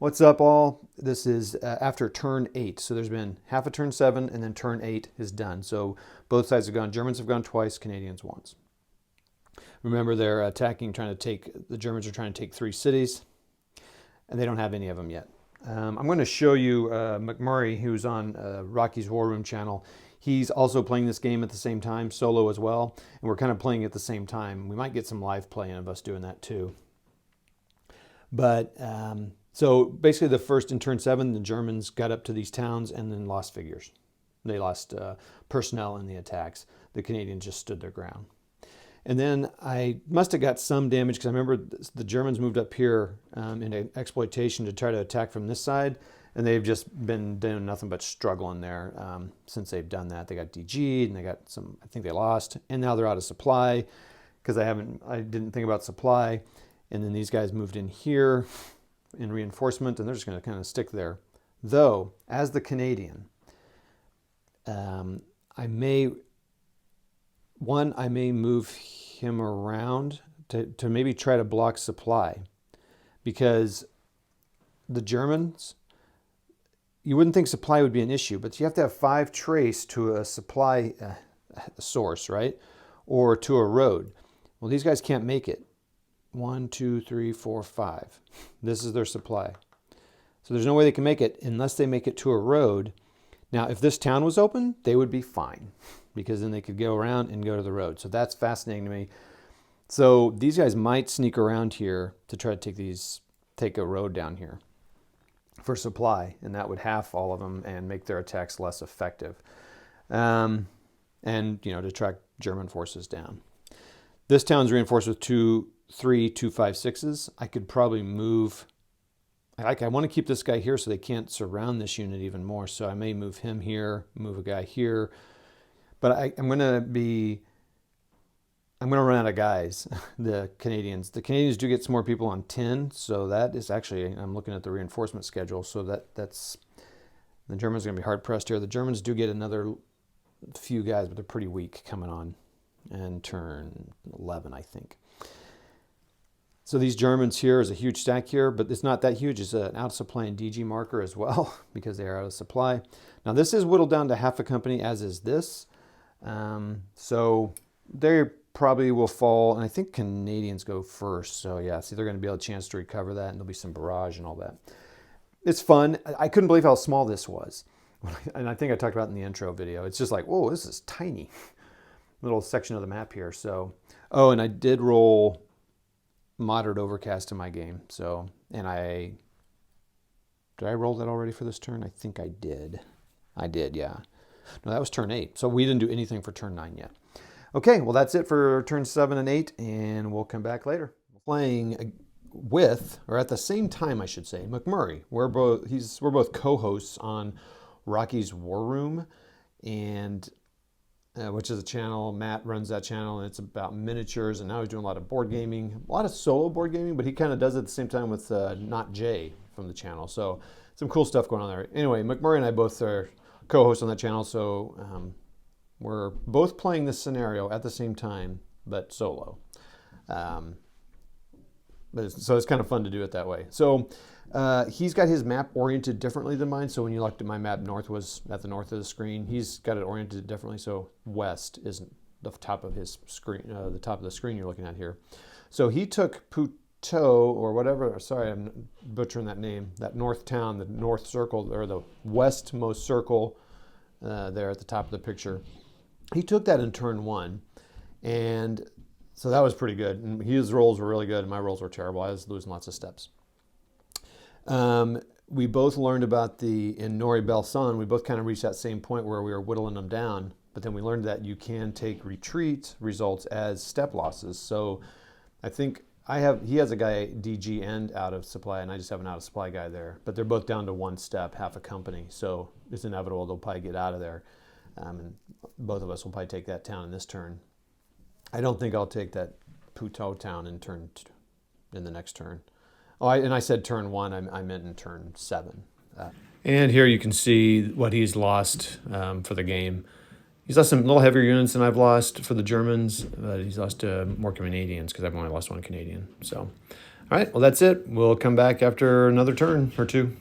What's up, all? This is after turn 8. So there's been half a turn 7, and then turn 8 is done. So both sides have gone. Germans have gone twice, Canadians once. Remember, they're attacking, the Germans are trying to take 3 cities, and they don't have any of them yet. I'm going to show you McMurray, who's on Rocky's War Room channel. He's also playing this game at the same time, solo as well, and we're kind of playing at the same time. We might get some live playing of us doing that too. But so basically the first in turn 7, the Germans got up to these towns and then lost figures. They lost personnel in the attacks. The Canadians just stood their ground. And then I must have got some damage because I remember the Germans moved up here in exploitation to try to attack from this side. And they've just been doing nothing but struggling there since they've done that. They got DG'd and they got some, I think they lost. And now they're out of supply because I didn't think about supply. And then these guys moved in here in reinforcement, and they're just going to kind of stick there. Though, as the Canadian, I may move him around to maybe try to block supply, because the Germans, you wouldn't think supply would be an issue, but you have to have 5 trace to a supply source, right? Or to a road. Well, these guys can't make it. 1, 2, 3, 4, 5. This is their supply. So there's no way they can make it unless they make it to a road. Now, if this town was open, they would be fine, because then they could go around and go to the road. So that's fascinating to me. So these guys might sneak around here to try to take a road down here for supply, and that would half all of them and make their attacks less effective. And, to track German forces down. This town's reinforced with 2, 3, 2, 5, 6s. I could probably move. I want to keep this guy here so they can't surround this unit even more. So I may move him here, move a guy here. But I'm going to run out of guys. The Canadians do get some more people on 10. So that is actually, I'm looking at the reinforcement schedule. So that's the Germans are going to be hard pressed here. The Germans do get another few guys, but they're pretty weak coming on and turn 11, I think. So these Germans here is a huge stack here, but it's not that huge. It's an out of supply and DG marker as well, because they are out of supply. Now this is whittled down to half a company, as is this. So they probably will fall, and I think Canadians go first. So yeah, see, they're going to be able a chance to recover that, and there'll be some barrage and all that. It's fun. I couldn't believe how small this was. And I think I talked about it in the intro video. It's just like, whoa, this is tiny. Little section of the map here. So, oh, and I did roll moderate overcast in my game. So, did I roll that already for this turn? I think I did. I did, yeah. No, that was turn 8. So we didn't do anything for turn 9 yet. Okay, well, that's it for turn 7 and 8, and we'll come back later. Playing with, or at the same time, I should say, McMurray. We're both co-hosts on Rocky's War Room, and which is a channel. Matt runs that channel, and it's about miniatures, and now he's doing a lot of board gaming, a lot of solo board gaming, but he kind of does it at the same time with Not Jay from the channel. So some cool stuff going on there. Anyway, McMurray and I both are co-hosts on that channel, so we're both playing this scenario at the same time, but solo. So it's kind of fun to do it that way. So he's got his map oriented differently than mine. So when you looked at my map, north was at the north of the screen. He's got it oriented differently. So west is the top of his screen, the top of the screen you're looking at here. So he took Puteaux, or whatever, sorry, I'm butchering that name, that north town, the north circle, or the westmost circle there at the top of the picture. He took that in turn 1, and so that was pretty good. And his rolls were really good, and my rolls were terrible. I was losing lots of steps. We both learned about in Nori Belson, we both kind of reached that same point where we were whittling them down, but then we learned that you can take retreat results as step losses. So I think he has a guy DG and out of supply, and I just have an out of supply guy there, but they're both down to 1 step, half a company. So it's inevitable they'll probably get out of there. And both of us will probably take that town in this turn. I don't think I'll take that Puteaux town in the next turn. Oh, and I said turn 1. I meant in turn 7. And here you can see what he's lost for the game. He's lost some little heavier units than I've lost for the Germans, but he's lost more Canadians because I've only lost 1 Canadian. So All right, well, that's it. We'll come back after another turn or two.